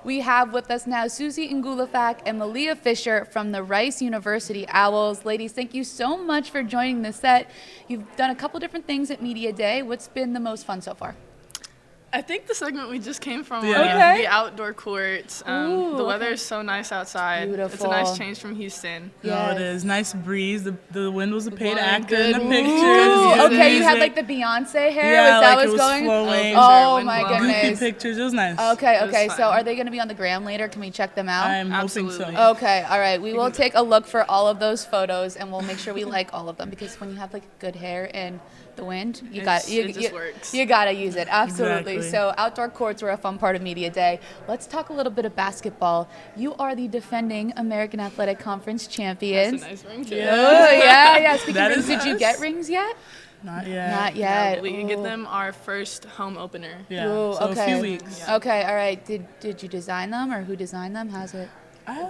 We have with us now Sussy Ngulefac and Malia Fisher from the Rice University Owls. Ladies, thank you so much for joining the set. You've done a couple different things at Media Day. What's been the most fun so far? I think the segment we just came from, Okay. the outdoor courts. The weather is so nice outside. Beautiful. It's a nice change from Houston. Yes. No, it is. Nice breeze. The wind was a paid wind, actor good. in the pictures. Ooh, Good okay, you had music. like the Beyonce hair. Yeah, was that like what's it was going? flowing. Oh Wind my blowing. Goofy goodness. pictures. It was nice. Okay, It was okay. So fun. are they going to be on the gram later? Can we check them out? I'm hoping Absolutely. so. Okay, all right. We will take a look for all of those photos, and we'll make sure we like all of them, because when you have like good hair and the wind, it just works. You gotta use it. Absolutely. Exactly. So outdoor courts were a fun part of Media Day. Let's talk a little bit of basketball. You are the defending American Athletic Conference champions. That's a nice ring too. Oh yeah. Speaking That of is rings, did you nice. get rings yet? Not yet. Not yet. We can Ooh. get them our first home opener. Yeah. Ooh, So okay. a few weeks. Yeah. Okay, all right. Did you design them, or who designed them? How's it?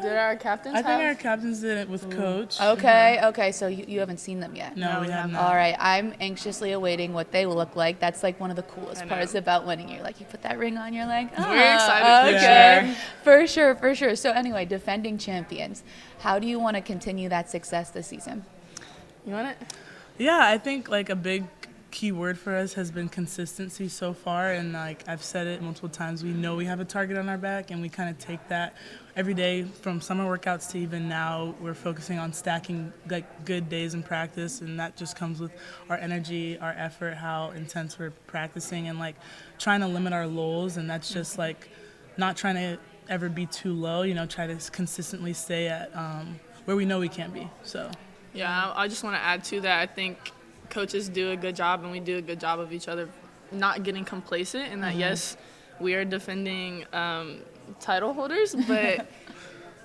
Did our captains I have? think our captains did it with Coach. Okay. So you haven't seen them yet. No, we have not. All right, I'm anxiously awaiting what they will look like. That's like one of the coolest I know. parts about winning. You're like, you put that ring on, you're like, oh, We're excited for sure. For sure. So anyway, defending champions. How do you want to continue that success this season? You want it? Yeah, I think like a big key word for us has been consistency so far, and like I've said it multiple times, we know we have a target on our back, and we kind of take that every day from summer workouts to even now. We're focusing on stacking like good days in practice, and that just comes with our energy, our effort, how intense we're practicing, and like trying to limit our lulls, and that's just like not trying to ever be too low, try to consistently stay at where we know we can be. So Yeah, I just want to add to that. I think coaches do a good job, and we do a good job of each other not getting complacent, and that yes, we are defending title holders, but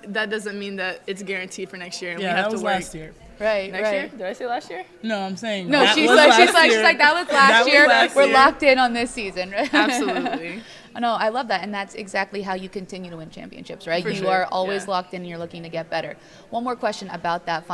that doesn't mean that it's guaranteed for next year, and yeah, we have that to was work last year. Right. next year. Did I say last year? No, I'm saying No, that she's was like, last year. that was last That was year. last We're year. locked in on this season, right? Absolutely. No, I love that, and that's exactly how you continue to win championships, right? For You sure, are always yeah. locked in, and you're looking to get better. One more question about that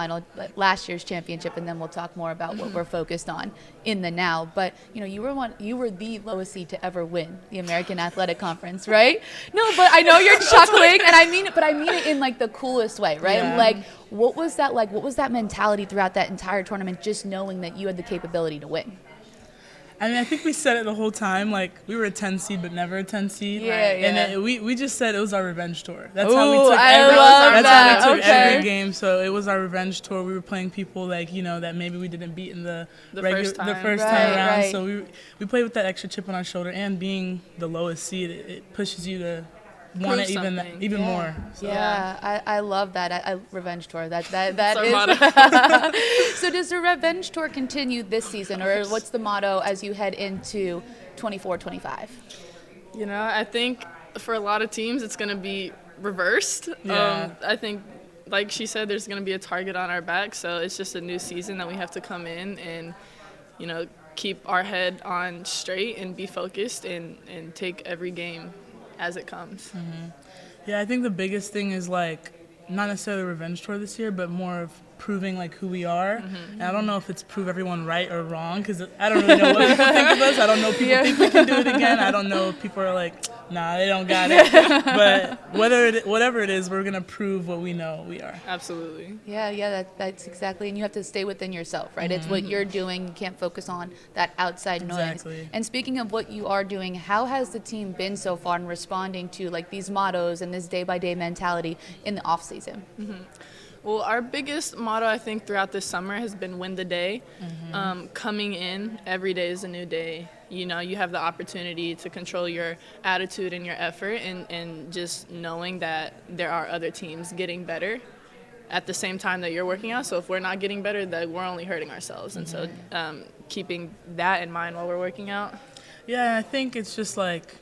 last year's championship, and then we'll talk more about what we're focused on in the now. But you were the lowest seed to ever win the American Athletic Conference, right? No, but I know you're chuckling, and I mean it in like the coolest way, right? Yeah. Like, what was that like? What was that mentality throughout that entire tournament, just knowing that you had the capability to win? I mean, I think we said it the whole time, like, we were a 10 seed, but never a 10 seed. Yeah, And yeah. we just said it was our revenge tour. That's Ooh, how we took I every, love that's that. how we took Okay. every game. So it was our revenge tour. We were playing people like, that maybe we didn't beat in the first time. the first Right, time around. right. So we played with that extra chip on our shoulder, and being the lowest seed, it pushes you to want it Prove even something. more. So. Yeah, I love that. I revenge tour. That our is. motto. So does the revenge tour continue this season, or what's the motto as you head into 24-25? I think for a lot of teams it's going to be reversed. Yeah. I think, like she said, there's going to be a target on our back, so it's just a new season that we have to come in and, keep our head on straight and be focused and take every game as it comes. Yeah, I think the biggest thing is like not necessarily a revenge tour this year, but more of proving like who we are. And I don't know if it's prove everyone right or wrong, because I don't really know what people think of us. I don't know if people think we can do it again. I don't know if people are like, nah, they don't got it. But whatever it is, we're gonna prove what we know we are. Absolutely. Yeah, that's exactly, and you have to stay within yourself, right? It's what you're doing. You can't focus on that outside noise. Exactly. And speaking of what you are doing, how has the team been so far in responding to like these mottos and this day-by-day mentality in the off season? Well, our biggest motto, I think, throughout this summer has been win the day. Coming in, every day is a new day. You have the opportunity to control your attitude and your effort, and just knowing that there are other teams getting better at the same time that you're working out. So if we're not getting better, that we're only hurting ourselves. And so keeping that in mind while we're working out. Yeah, I think it's just like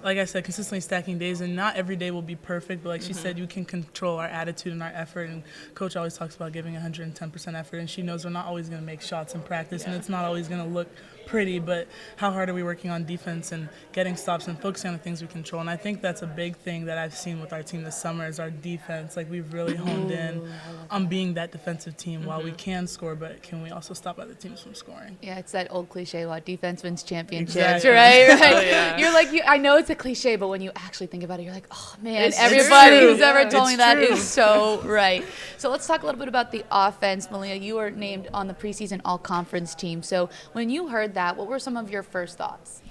I said, consistently stacking days, and not every day will be perfect, but like she said, you can control our attitude and our effort, and Coach always talks about giving 110% effort, and she knows we're not always going to make shots in practice, and it's not always going to look pretty, but how hard are we working on defense and getting stops and focusing on the things we control? And I think that's a big thing that I've seen with our team this summer is our defense. Like, we've really honed in on being that defensive team while we can score, but can we also stop other teams from scoring? Yeah, it's that old cliche, defense wins championships, Exactly. right? Oh, yeah. You're like, I know it's a cliche, but when you actually think about it, you're like, oh man, It's everybody true. who's ever Yeah, told me it's that true. is so right. So let's talk a little bit about the offense. Malia, you were named on the preseason all-conference team. So when you heard that, what were some of your first thoughts?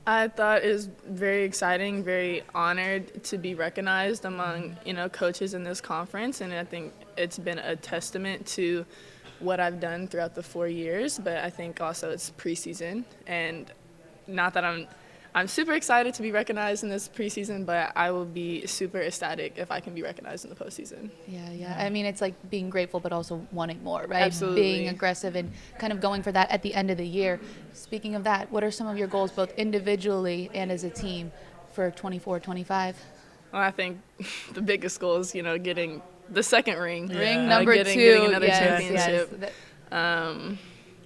I thought it was very exciting, very honored to be recognized among, coaches in this conference. And I think it's been a testament to what I've done throughout the 4 years. But I think also it's preseason. And not that I'm super excited to be recognized in this preseason, but I will be super ecstatic if I can be recognized in the postseason. Yeah. I mean, it's like being grateful, but also wanting more, right? Absolutely. Being aggressive and kind of going for that at the end of the year. Speaking of that, what are some of your goals, both individually and as a team, for 24-25? Well, I think the biggest goal is, getting the second ring. Ring number getting, 2. Getting another yes, championship. Yes.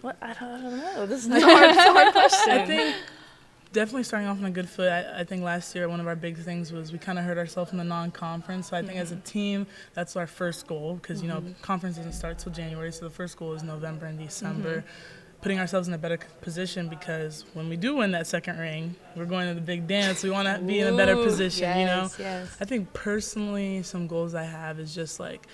What? I don't know. This is a hard question. I think definitely starting off on a good foot. I think last year one of our big things was we kind of hurt ourselves in the non-conference. So I think as a team, that's our first goal because, conference doesn't start till January. So the first goal is November and December. Putting ourselves in a better position because when we do win that second ring, we're going to the big dance. We want to be in a better position, Yes. I think personally some goals I have is just like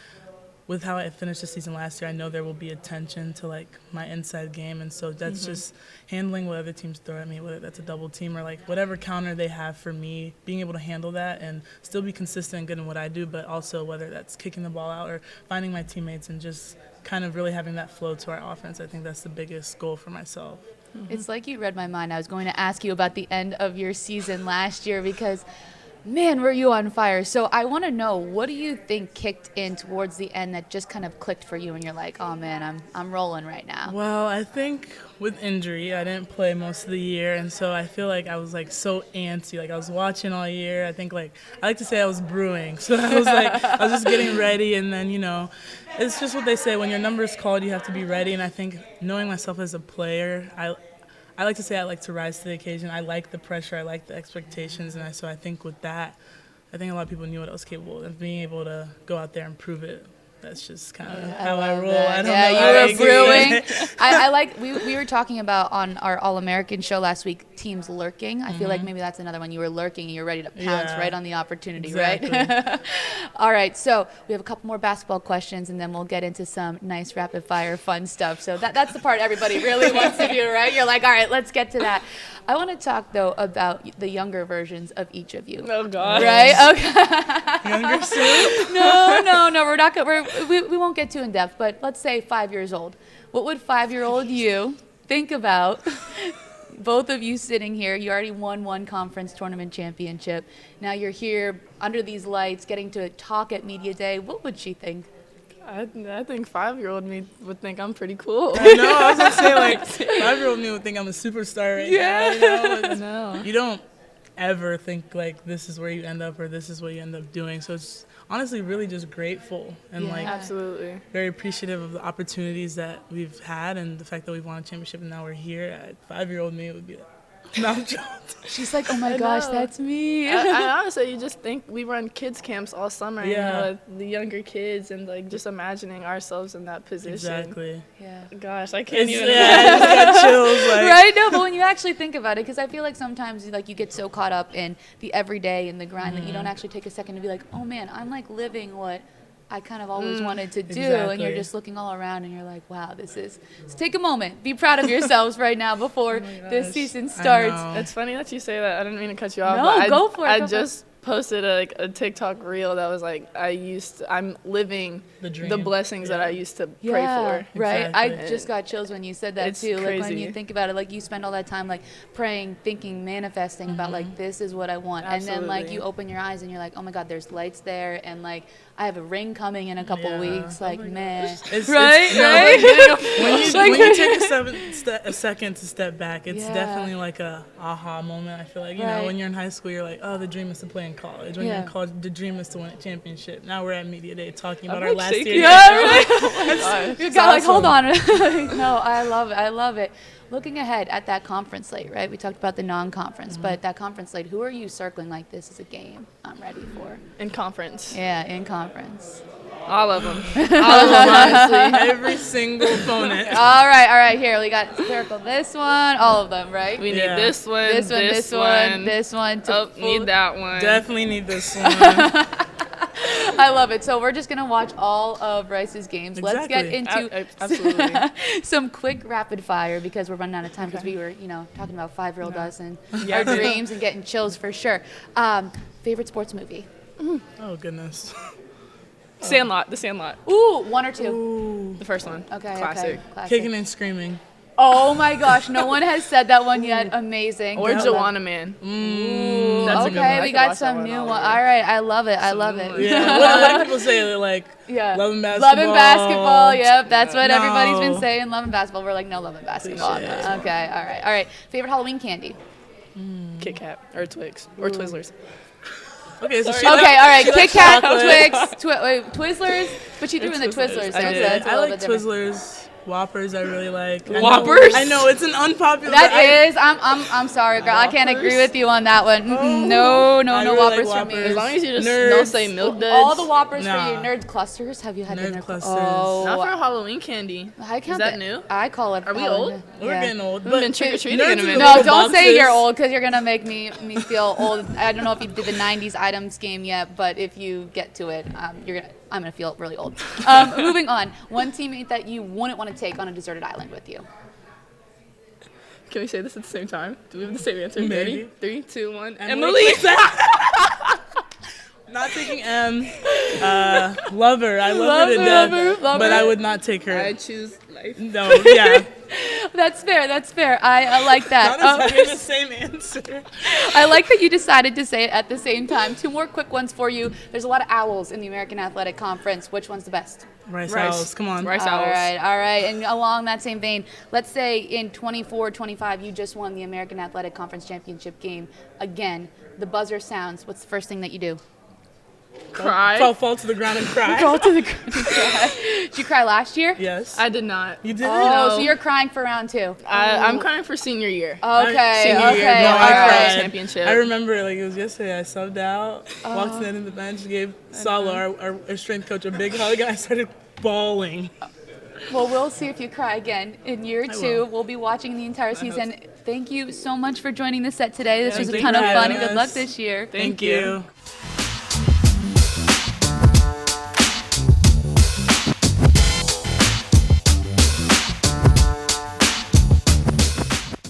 with how I finished the season last year, I know there will be attention to like my inside game, and so that's just handling what other teams throw at me, whether that's a double team or like whatever counter they have for me, being able to handle that and still be consistent and good in what I do, but also whether that's kicking the ball out or finding my teammates and just kind of really having that flow to our offense. I think that's the biggest goal for myself. It's like you read my mind. I was going to ask you about the end of your season last year because, man, were you on fire. So I want to know, what do you think kicked in towards the end that just kind of clicked for you and you're like, oh, man, I'm rolling right now? Well, I think with injury, I didn't play most of the year, and so I feel like I was like so antsy. Like I was watching all year. I think like I like to say I was brewing. So I was just getting ready, and then it's just what they say, when your number is called, you have to be ready. And I think knowing myself as a player, I like to say I like to rise to the occasion. I like the pressure. I like the expectations. And so I think with that, I think a lot of people knew what I was capable of, being able to go out there and prove it. That's just kind of how I roll. I don't know. You were brewing. I like, we were talking about on our All-American show last week, teams lurking. I feel like maybe that's another one. You were lurking and you're ready to pounce right on the opportunity, right? All right, so we have a couple more basketball questions and then we'll get into some nice rapid fire fun stuff. So that's the part everybody really wants to do, right? You're like, all right, let's get to that. I want to talk, though, about the younger versions of each of you. Oh, God. Right? Okay. Younger soon? No, we're not going to, we won't get too in depth, but let's say 5 years old. What would 5-year-old you think about? Both of you sitting here, you already won one conference tournament championship. Now you're here under these lights getting to talk at Media Day. What would she think? I think 5-year-old me would think I'm pretty cool. I know. I was going to say, like, 5-year-old me would think I'm a superstar right now. I know. You don't ever think, like, this is where you end up or this is what you end up doing. So it's honestly really just grateful and, like, Absolutely. very appreciative of the opportunities that we've had and the fact that we've won a championship and now we're here. 5-year-old me would be like, no, I'm joking. She's like, oh my gosh, that's me. I honestly, you just think we run kids camps all summer, with the younger kids, and like just imagining ourselves in that position. Exactly. Yeah. Gosh, I can't even. I just got chills. Like. Right? No, but when you actually think about it, because I feel like sometimes like you get so caught up in the everyday and the grind that you don't actually take a second to be like, oh man, I'm like living what I kind of always wanted to do. Exactly. And you're just looking all around and you're like, wow, so take a moment. Be proud of yourselves right now before this season starts. It's funny that you say that. I didn't mean to cut you off. No, but go for it. I just posted a TikTok reel that was like, I'm living the blessings that I used to pray for. Right. Exactly. I just got chills when you said that It's too. Like when crazy. you think about it, like you spend all that time like praying, thinking, manifesting about like this is what I want. Absolutely. And then like you open your eyes and you're like, oh my God, there's lights there and like I have a ring coming in a couple weeks. Like man. Right? When you take a second to step back, it's definitely like a aha moment. I feel like, you know, when you're in high school, you're like, oh, the dream is to play in college. When you're in college, the dream is to win a championship. Now we're at Media Day talking about our last year. You got like, hold on. No, I love it. Looking ahead at that conference slate, right? We talked about the non-conference, but that conference slate, who are you circling like this is a game I'm ready for? In conference. Yeah, in conference. All of them. All of them, honestly. Every single opponent. All right. Here, we got circle this one, all of them, right? We need Yeah. this one, This one. Need that one. Definitely need this one. I love it. So we're just going to watch all of Rice's games. Let's get Exactly. into Absolutely. some quick rapid fire because we're running out of time because we were, talking about 5-year-old us and Yeah. our dreams and getting chills for sure. Favorite sports movie? Oh, goodness. Sandlot. The Sandlot. Ooh, one or two. Ooh. The first one. Okay. Classic. Classic. Kicking and screaming. Oh my gosh, no one has said that one yet. Amazing. Or Joanna Man. Ooh, That's a good one. okay, I we could got watch that some one new all one. over. All right, I love it. I love it. Yeah. What a lot of people say, like, Yeah. Love and basketball. Love and basketball. Yep, that's what everybody's been No. saying. Love and basketball. We're like, no, love and basketball. Cliché. Okay, all right. Favorite Halloween candy? Kit Kat. Or Twix. Or Twizzlers. Okay, so Sorry. she Okay, likes- all right. she Kit likes Kat, chocolate. Twix, Twizzlers, but you threw in the Twizzlers. I So did. that's a I little like bit different. Twizzlers. Whoppers, I really like. Whoppers? I know it's an unpopular. I'm sorry, girl. I can't agree with you on that one. No I really Whoppers like for me. Whoppers. As long as you just Nerds. don't say milk duds. All the Whoppers Nah. for you. Nerd clusters. Have you had the Nerd nerd clusters. Oh, Not for Halloween candy. I count Is that new? I call it. Are we Halloween. old? We're Yeah. getting old. We've been But trick-or-treating nerds in a in minute. No, little don't say boxes. you're old because you're gonna make me feel old. I don't know if you did the '90s items game yet, but if you get to it, I'm gonna feel really old. Moving on. One teammate that you wouldn't want to take on a deserted island with you. Can we say this at the same time? Do we have the same answer? Maybe. Ready? 3, 2, 1. Emily. Emily. Not taking M. Love her. I love her to death. love But her. I would not take her. I choose life. No, yeah. That's fair. I like that. Not as having the same answer. I like that you decided to say it at the same time. Two more quick ones for you. There's a lot of owls in the American Athletic Conference. Which one's the best? Rice Rice. Owls, come on. Rice All Owls. right. And along that same vein, let's say in 24-25, you just won the American Athletic Conference Championship game. Again, the buzzer sounds. What's the first thing that you do? Cry. Fall to the ground and cry. Fall to the ground and cry. Did you cry last year? Yes. I did not. You did it? Oh, No. so you're crying for round two. I'm crying for senior year. Okay, Senior year, okay, no, all I cried. right. Championship. I remember like it was yesterday. I subbed out, walked in the bench, gave Salo, our strength coach, a big hug, and I started bawling. Well, we'll see if you cry again in year I two. will. We'll be watching the entire season. Thank you so much for joining the set today. This was a thank ton you of for fun, and having good luck us. this year. Thank you.